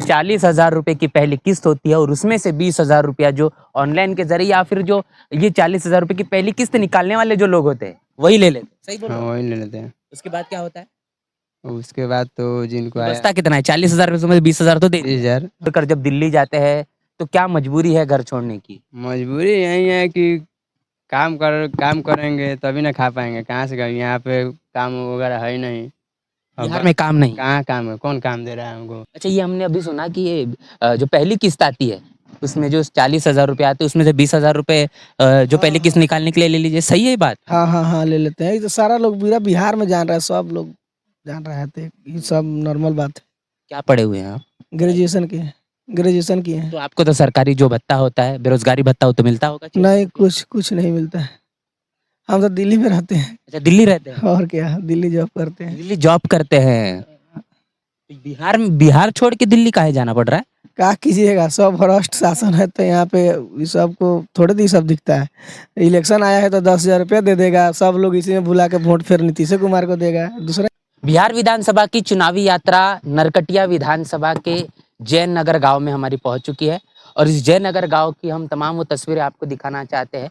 40,000 रुपए की पहली किस्त होती है और उसमें से 20,000 रुपया जो ऑनलाइन के जरिए या फिर जो ये 40,000 रुपए की पहली किस्त निकालने वाले जो लोग होते हैं वही ले लेते हैं। सही बोल हाँ, रहा हूँ? वही ले लेते हैं। उसके बाद क्या होता है? उसके बाद तो जिनको तो आया बचता कितना है? 40,000 रुपए में 20,000 तो दे दिए। 20,000। कर जब दिल्ली जाते हैं तो क्या मजबूरी है घर छोड़ने की? मजबूरी यही है कि काम करेंगे तभी ना खा पाएंगे, कहाँ से करेंगे, यहाँ पे काम वगैरह है ही नहीं। और बिहार में काम नहीं। कहाँ काम है, कौन काम दे रहा है हमको। अच्छा, ये हमने अभी सुना कि ये जो पहली किस्त आती है उसमें जो 40,000 रुपए आते हैं उसमें से 20,000 रुपए जो पहली किस्त निकालने के लिए ले लीजिए। सही है ये बात? हाँ हाँ हाँ, ले लेते हैं। ये तो सारा लोग पूरा बिहार में जान रहा है, सब लोग जान रहे हैं, तो ये सब नॉर्मल बात है। क्या पढ़े हुए हैं आप? ग्रेजुएशन किए हैं। तो आपको तो सरकारी जो भत्ता होता है, बेरोजगारी भत्ता, वो तो मिलता होगा? नहीं, कुछ नहीं मिलता है। हम तो दिल्ली में रहते हैं। अच्छा, दिल्ली रहते हैं? और क्या, दिल्ली जॉब करते हैं। दिल्ली जॉब करते हैं? तो बिहार छोड़ के दिल्ली काहे जाना पड़ रहा है? क्या कीजिएगा, सब भ्रष्ट शासन है, तो यहाँ पे इस सब को थोड़े दी सब दिखता है। इलेक्शन आया है तो 10,000 रुपया दे देगा, सब लोग इसी में भुला के वोट फिर नीतीश कुमार को देगा। दूसरा बिहार विधानसभा की चुनावी यात्रा नरकटिया विधानसभा के जैन नगर गांव में हमारी पहुंच चुकी है और इस जैन नगर गांव की हम तमाम वो तस्वीरें आपको दिखाना चाहते हैं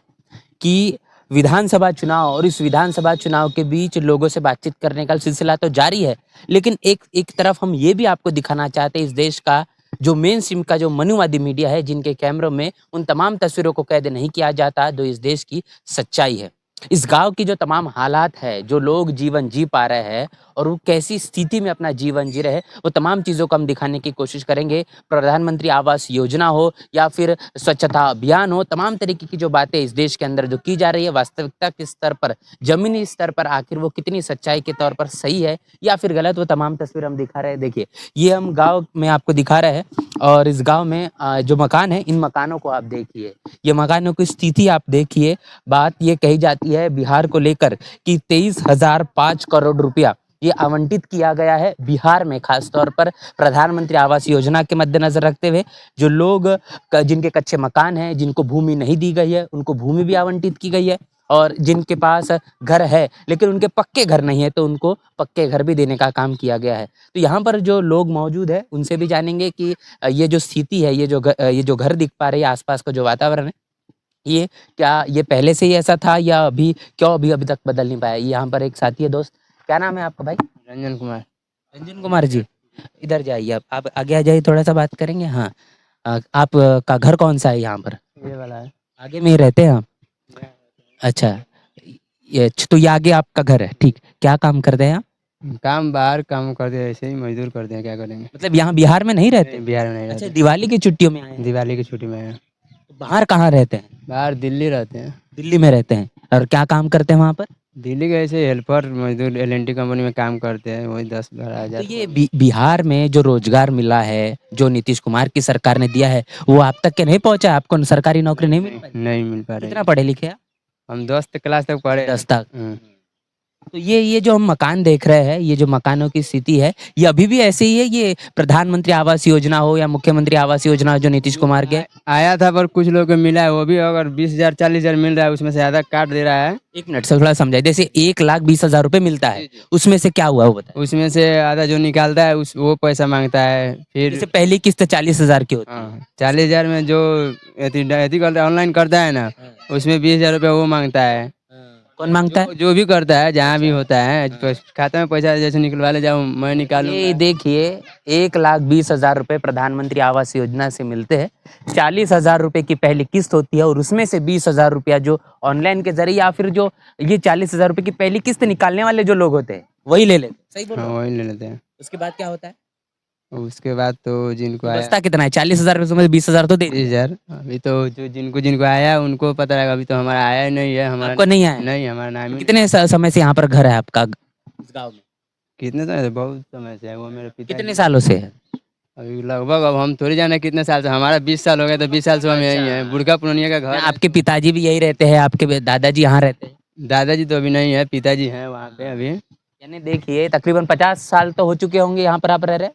कि विधानसभा चुनाव और इस विधानसभा चुनाव के बीच लोगों से बातचीत करने का सिलसिला तो जारी है, लेकिन एक एक तरफ हम ये भी आपको दिखाना चाहते हैं इस देश का जो मेन स्ट्रीम का जो मनुवादी मीडिया है, जिनके कैमरों में उन तमाम तस्वीरों को कैद नहीं किया जाता जो इस देश की सच्चाई है। इस गांव की जो तमाम हालात है, जो लोग जीवन जी पा रहे हैं और वो कैसी स्थिति में अपना जीवन जी रहे हैं, वो तमाम चीज़ों को हम दिखाने की कोशिश करेंगे। प्रधानमंत्री आवास योजना हो या फिर स्वच्छता अभियान हो, तमाम तरीके की जो बातें इस देश के अंदर जो की जा रही है, वास्तविकता के स्तर पर, जमीनी स्तर पर आखिर वो कितनी सच्चाई के तौर पर सही है या फिर गलत, वो तमाम तस्वीर हम दिखा रहे हैं। देखिए, ये हम गाँव में आपको दिखा रहे हैं और इस गाँव में जो मकान है, इन मकानों को आप देखिए, ये मकानों की स्थिति आप देखिए। बात ये कही जाती है बिहार को लेकर कि 23,005 करोड़ रुपया ये आवंटित किया गया है बिहार में, खास तौर पर प्रधानमंत्री आवास योजना के मद्देनजर रखते हुए। जो लोग जिनके कच्चे मकान हैं, जिनको भूमि नहीं दी गई है, उनको भूमि भी आवंटित की गई है और जिनके पास घर है लेकिन उनके पक्के घर नहीं है तो उनको पक्के घर भी देने का काम किया गया है। तो यहाँ पर जो लोग मौजूद है उनसे भी जानेंगे कि ये जो स्थिति है, ये जो घर दिख पा रही है, आसपास का जो वातावरण है, ये क्या ये पहले से ही ऐसा था या अभी तक बदल नहीं पाया? यहाँ पर एक साथी है। दोस्त, क्या नाम है आपका भाई? रंजन कुमार। रंजन कुमार जी, इधर जाइए, आप आगे आ जाइए, थोड़ा सा बात करेंगे। हाँ, आप का घर कौन सा है यहाँ पर? ये वाला है। आगे में ही रहते हैं आप? अच्छा, तो ये आगे आपका घर है, ठीक। क्या काम करते हैं आप? काम बाहर काम करते हैं, ऐसे ही मजदूर करते हैं, क्या करेंगे। मतलब यहाँ बिहार में नहीं रहते? बिहार में नहीं अच्छा, रहते। दिवाली की छुट्टियों में आए हैं? दिवाली की छुट्टी में है। बाहर कहाँ रहते हैं? बाहर दिल्ली रहते हैं। दिल्ली में रहते हैं। और क्या काम करते हैं वहाँ पर? दिल्ली के ऐसे हेल्पर मजदूर एल&टी कंपनी में काम करते हैं, वही 10-12 तो हज़ार। ये बिहार में जो रोजगार मिला है, जो नीतीश कुमार की सरकार ने दिया है, वो आप तक के नहीं पहुंचा? आपको सरकारी नौकरी नहीं मिल पाई? नहीं मिल पा रही। कितना पढ़े लिखे आप? हम 10 क्लास तक पढ़े। 10 तक। तो ये जो हम मकान देख रहे हैं, ये जो मकानों की स्थिति है, ये अभी भी ऐसे ही है? ये प्रधानमंत्री आवास योजना हो या मुख्यमंत्री आवास योजना हो जो नीतीश कुमार के आया था, पर कुछ लोग को मिला है, वो भी अगर 20,000 40,000 मिल रहा है, उसमें से आधा काट दे रहा है। एक मिनट से थोड़ा समझाइए। जैसे 1,20,000 रुपए मिलता है, उसमें से क्या हुआ वो बताइए। उसमें से आधा जो निकालता है वो पैसा मांगता है। फिर जैसे पहली किस्त 40,000 की होती है। हाँ, 40,000 में जो एथी करता है, ऑनलाइन करता है ना, उसमें 20,000 रुपया वो मांगता है। कौन मांगता है? जो भी करता है, जहाँ भी होता है, खाता में पैसा जैसे निकलवा ले जाओ, मैं निकालूं। ये देखिए, 1,20,000 रुपए प्रधानमंत्री आवास योजना से मिलते हैं। 40,000 रुपए की पहली किस्त होती है और उसमें से 20,000 रुपया जो ऑनलाइन के जरिए या फिर जो ये 40,000 रुपए की पहली किस्त निकालने वाले जो लोग होते हैं वही ले लेते हैं। सही बोल रहा हूँ? वही ले लेते हैं। उसके बाद क्या होता है? उसके बाद तो जिनको आया बचता कितना है? 40,000 रुपए में 20,000 तो दे दिए। 20,000। अभी तो जो जिनको आया उनको पता रहेगा, अभी तो हमारा आया ही नहीं है। हमारा आपको नहीं आया? नहीं, हमारा नाम ही कितने समय से यहाँ पर घर है आपका इस गाँव में? कितने समय से? बहुत समय से है। वो मेरे पिता कितने सालों से है? अभी लगभग, अब हम थोड़ी जाने कितने साल से, हमारा 20 साल हो गया, तो 20 साल से हम यही है। बुढ़का पुरानिया का घर है। आपके पिताजी भी यही रहते हैं? आपके दादाजी यहाँ रहते हैं? दादाजी तो अभी नहीं है, पिताजी हैं वहाँ पे अभी। यानी देखिए, तकरीबन 50 साल तो हो चुके होंगे यहाँ पर आप रह रहे?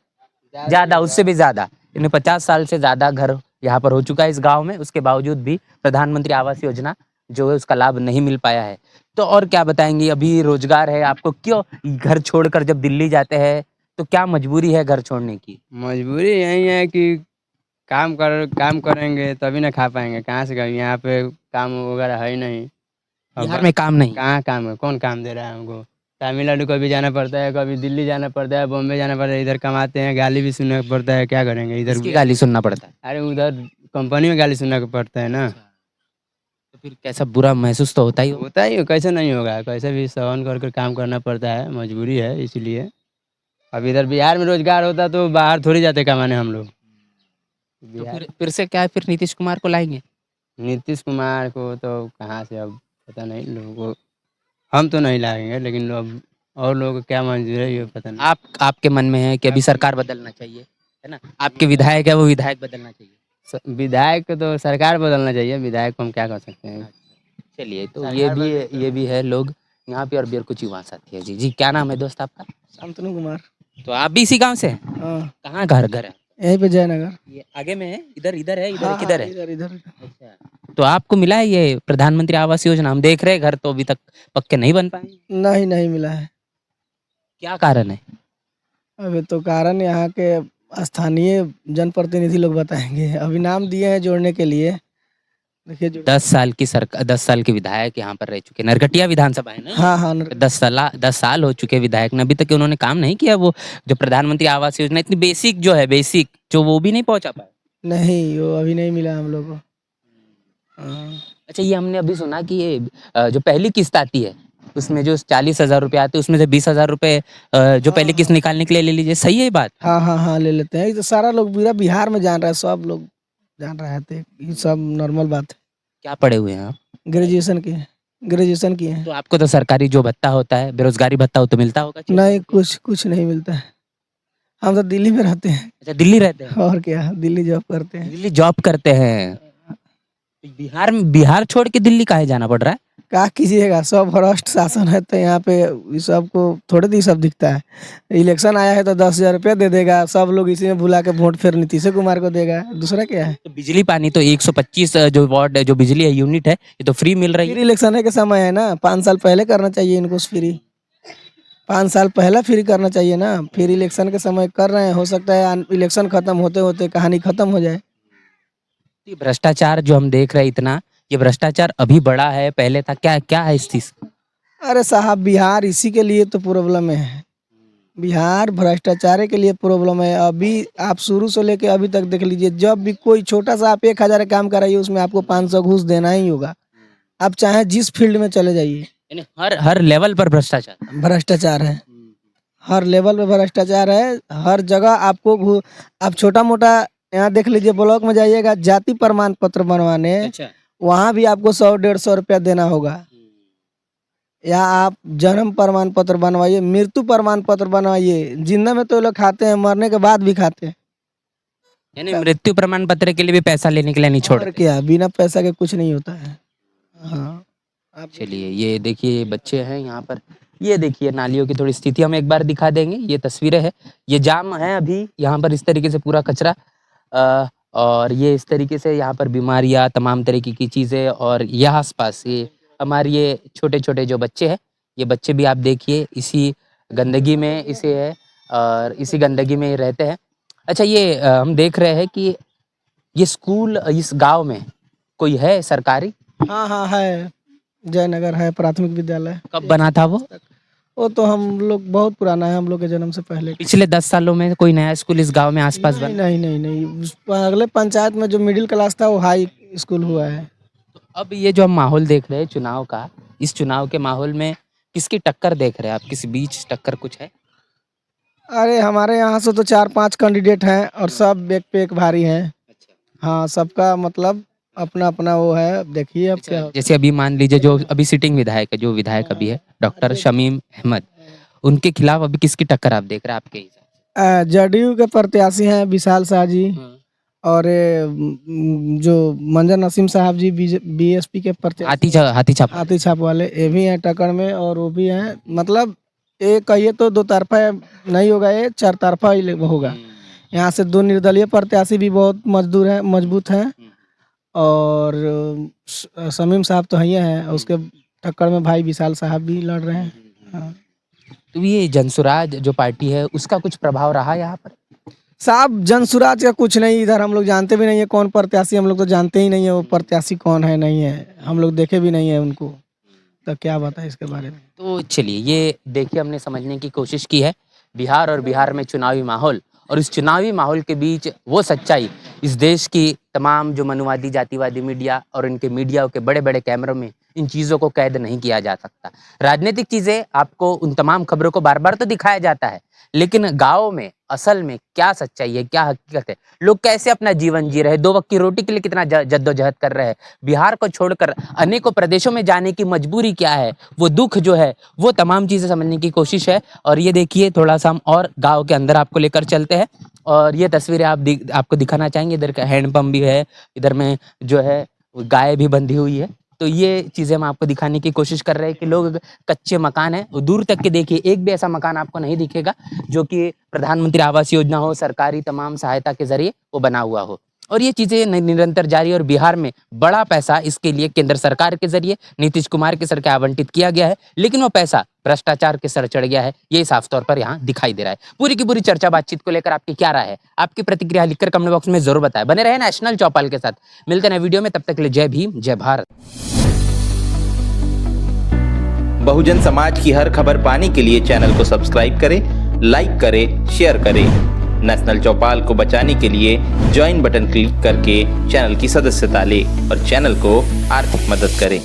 ज्यादा, उससे भी ज्यादा। यानी 50 साल से ज्यादा घर यहाँ पर हो चुका है इस गांव में। उसके बावजूद भी प्रधानमंत्री आवास योजना जो है उसका लाभ नहीं मिल पाया है। तो और क्या बताएंगे? अभी रोजगार है आपको, क्यों घर छोड़कर जब दिल्ली जाते हैं तो क्या मजबूरी है घर छोड़ने की? मजबूरी यही है कि काम करेंगे तभी ना खा पाएंगे, कहाँ से करेंगे, यहाँ पे काम वगैरह है ही नहीं। अब बिहार में काम नहीं है। कहाँ काम है, कौन काम दे रहा है हमको। तमिलनाडु कभी जाना पड़ता है, कभी दिल्ली जाना पड़ता है, बॉम्बे जाना पड़ता है, इधर कमाते हैं, गाली भी सुनना पड़ता है, क्या करेंगे इधर। इसकी गाली सुनना पड़ता है। अरे उधर कंपनी में गाली सुनना पड़ता है ना। तो फिर कैसा बुरा महसूस तो होता ही होगा। होता ही है, कैसे नहीं होगा, कैसे भी सहन कर काम करना पड़ता है, मजबूरी है इसलिए। अब इधर बिहार में रोजगार होता तो बाहर थोड़ी जाते कमाने हम लोग। तो बिहार फिर से क्या है, फिर नीतीश कुमार को लाएंगे? नीतीश कुमार को तो कहाँ से, अब पता नहीं लोगों को, हम तो नहीं लाएंगे, लेकिन लोग और लोगों को क्या मंजूर है ये पता नहीं। आपके मन में है कि अभी सरकार बदलना चाहिए, है ना? आपके विधायक है, वो विधायक बदलना चाहिए। विधायक को तो सरकार बदलना चाहिए, विधायक को हम क्या कर सकते हैं। चलिए, तो सरकार ये भी है लोग यहाँ पे, और भी और कुछ युवा साथी है। जी जी, क्या नाम है दोस्त आपका? शांतनु कुमार। तो आप भी इसी गांव से हैं? हाँ, कहाँ घर है? यहीं पे जयनगर। ये आगे में है, इधर इधर है, हाँ, किधर है? इधर इधर। अच्छा, तो आपको मिला है ये प्रधानमंत्री आवास योजना? हम देख रहे हैं घर तो अभी तक पक्के नहीं बन पाए। नहीं, नहीं मिला है। क्या कारण है? अभी तो कारण यहाँ के स्थानीय जनप्रतिनिधि लोग बताएंगे। अभी नाम दिए हैं जोड़ने के लिए, देखिए जो 10 साल के विधायक यहाँ पर रह चुके, नरकटिया विधानसभा है ना? हाँ हाँ 10 साल हो चुके विधायक ने, अभी तक उन्होंने काम नहीं किया। वो जो प्रधानमंत्री आवास योजना इतनी बेसिक जो है, बेसिक जो वो भी नहीं पहुंचा पाए। नहीं, वो अभी नहीं मिला हम लोग को। हाँ। अच्छा, ये हमने अभी सुना कि ये जो पहली किस्त आती है उसमें जो 40,000 रुपये आते हैं, उसमें से 20,000 रुपये जो पहली किस्त निकालने के लिए ले लीजिए, सही है ये बात? हाँ हाँ हाँ ले लेते हैं। ये तो सारा लोग पूरा बिहार में जान रहा है, सब लोग जान रहे थे, ये सब नॉर्मल बात है। क्या पढ़े हुए हैं आप? ग्रेजुएशन किए हैं। तो आपको तो सरकारी जो भत्ता होता है, बेरोजगारी भत्ता, वो तो मिलता होगा? नहीं, कुछ नहीं मिलता है। हम तो दिल्ली में रहते हैं। अच्छा, दिल्ली रहते हैं? और क्या, दिल्ली जॉब करते हैं। दिल्ली जॉब करते हैं? बिहार छोड़ के दिल्ली काहे जाना पड़ रहा है? क्या कीजिएगा, सब भ्रष्ट शासन है, तो यहाँ पे ये सब को थोड़े दी सब दिखता है। इलेक्शन आया है तो 10,000 रुपया दे देगा, सब लोग इसी में भुला के वोट फिर नीतीश कुमार को देगा, दूसरा क्या है। तो बिजली पानी तो 125 जो वार्ड जो बिजली है यूनिट है, ये तो फ्री मिल रही फिर है। इलेक्शन है के समय है ना, 5 साल पहले करना चाहिए इनको फ्री। 5 साल पहले फ्री करना चाहिए ना, फिर इलेक्शन के समय कर रहे हैं, हो सकता है इलेक्शन खत्म होते होते कहानी खत्म हो जाए। ये भ्रष्टाचार जो हम देख रहे हैं इतना, ये भ्रष्टाचार अभी बढ़ा है, पहले था? क्या क्या है स्थिति? अरे साहब, बिहार इसी के लिए तो प्रॉब्लम है। बिहार भ्रष्टाचार के लिए प्रॉब्लम है। अभी आप शुरू से लेके अभी तक देख लीजिए, जब भी कोई छोटा सा आप 1,000 काम कराइए, उसमें आपको 500 घूस देना ही होगा। आप चाहे जिस फील्ड में चले जाइए, यानी हर लेवल पर भ्रष्टाचार। भ्रष्टाचार है। हर लेवल पे भ्रष्टाचार है, हर जगह आपको आप छोटा मोटा यहाँ देख लीजिए, ब्लॉक में जाइएगा, जाति प्रमाण पत्र बनवाने, अच्छा। वहाँ भी आपको 100-150 रुपया देना होगा। या आप जन्म प्रमाण पत्र बनवाइए, मृत्यु प्रमाण पत्र बनवाइए, जिंदा में तो लोग खाते हैं, मरने के बाद भी खाते हैं। यानी मृत्यु प्रमाण पत्र के लिए भी पैसा लेने के लिए नहीं और छोड़ते। क्या, बिना पैसा के कुछ नहीं होता है। हाँ, आप चलिए, ये देखिए, ये बच्चे हैं यहाँ पर, ये देखिए नालियों की थोड़ी स्थिति हम एक बार दिखा देंगे। ये तस्वीरें हैं, ये जाम है अभी यहाँ पर, इस तरीके से पूरा कचरा, और ये इस तरीके से यहाँ पर बीमारियाँ, तमाम तरीके की चीज़ें, और यह आसपास ये हमारे ये छोटे छोटे जो बच्चे हैं, ये बच्चे भी आप देखिए इसी गंदगी में इसे है, और इसी गंदगी में ही रहते हैं। अच्छा, ये हम देख रहे हैं कि ये स्कूल इस गांव में कोई है सरकारी? हाँ हाँ है, जयनगर है प्राथमिक विद्यालय। कब बना था वो? वो तो हम लोग बहुत पुराना है, हम लोग के जन्म से पहले। पिछले 10 सालों में कोई नया स्कूल इस गांव में आसपास नहीं बना? नहीं नहीं नहीं, अगले पंचायत में जो मिडिल क्लास था वो हाई स्कूल हुआ है। अब ये जो हम माहौल देख रहे हैं चुनाव का, इस चुनाव के माहौल में किसकी टक्कर देख रहे हैं आप? किसी बीच टक्कर कुछ है? अरे हमारे यहाँ से तो 4-5 कैंडिडेट हैं, और सब एक पे एक भारी हैं। अच्छा। हाँ, सबका मतलब अपना अपना वो है, देखिए अब क्या होता जैसे अभी मान लीजिए जो अभी सिटिंग विधायक है, जो विधायक अभी है डॉक्टर शमीम अहमद, उनके खिलाफ अभी किसकी टक्कर आप देख रहे हैं आपके हिसाब है। जदयू के प्रत्याशी हैं विशाल शाह जी, से? और जो मंजर नसीम साहब जी बीएसपी के प्रत्याशी, हाथी छाप। हाथी छाप वाले, ये भी हैं टक्कर में, और वो भी हैं। मतलब ये कहिए तो 2 तरफा नहीं होगा, ये 4 तरफा ही होगा। यहाँ से 2 निर्दलीय प्रत्याशी भी बहुत मजबूत हैं, और शमीम साहब तो हैं, उसके टक्कर में भाई विशाल साहब भी लड़ रहे हैं। हाँ। तो ये जनसुराज जो पार्टी है उसका कुछ प्रभाव रहा यहाँ पर? साहब जनसुराज का कुछ नहीं, इधर हम लोग जानते भी नहीं है कौन प्रत्याशी, हम लोग तो जानते ही नहीं है वो प्रत्याशी कौन है नहीं है, हम लोग देखे भी नहीं है उनको, तो क्या बताएं इसके बारे में। तो चलिए ये देखिए हमने समझने की कोशिश की है बिहार और बिहार में चुनावी माहौल, और इस चुनावी माहौल के बीच वो सच्चाई इस देश की तमाम जो मनुवादी जातिवादी मीडिया और इनके मीडिया के बड़े बड़े कैमरों में इन चीज़ों को कैद नहीं किया जा सकता। राजनीतिक चीज़ें आपको उन तमाम खबरों को बार बार तो दिखाया जाता है, लेकिन गाँव में असल में क्या सच्चाई है, क्या हकीकत है, लोग कैसे अपना जीवन जी रहे, 2 वक्त की रोटी के लिए कितना जद्दोजहद कर रहे हैं, बिहार को छोड़कर अनेकों प्रदेशों में जाने की मजबूरी क्या है, वो दुख जो है, वो तमाम चीज़ें समझने की कोशिश है। और ये देखिए थोड़ा सा हम और गाँव के अंदर आपको लेकर चलते हैं, और ये तस्वीरें आपको दिखाना चाहेंगे। इधर का हैंडपंप भी है, इधर में जो है गाय भी बंधी हुई है। तो ये चीज़ें हम आपको दिखाने की कोशिश कर रहे हैं कि लोग कच्चे मकान है, दूर तक के देखिए एक भी ऐसा मकान आपको नहीं दिखेगा जो कि प्रधानमंत्री आवास योजना हो, सरकारी तमाम सहायता के जरिए वो बना हुआ हो। और ये चीज़ें निरंतर जारी, और बिहार में बड़ा पैसा इसके लिए केंद्र सरकार के जरिए नीतीश कुमार के सर के आवंटित किया गया है, लेकिन वो पैसा भ्रष्टाचार के सर चढ़ गया है, ये साफ तौर पर यहाँ दिखाई दे रहा है। पूरी की पूरी चर्चा बातचीत को लेकर आपकी क्या राय है, आपकी प्रतिक्रिया लिखकर कमेंट बॉक्स में जरूर बताएं। बने रहे नेशनल चौपाल के साथ, मिलते हैं वीडियो में, तब तक के लिए जय भीम जय भारत। बहुजन समाज की हर खबर पाने के लिए चैनल को सब्सक्राइब करें, लाइक करें, शेयर करें। नेशनल चौपाल को बचाने के लिए ज्वाइन बटन क्लिक करके चैनल की सदस्यता लें और चैनल को आर्थिक मदद करें।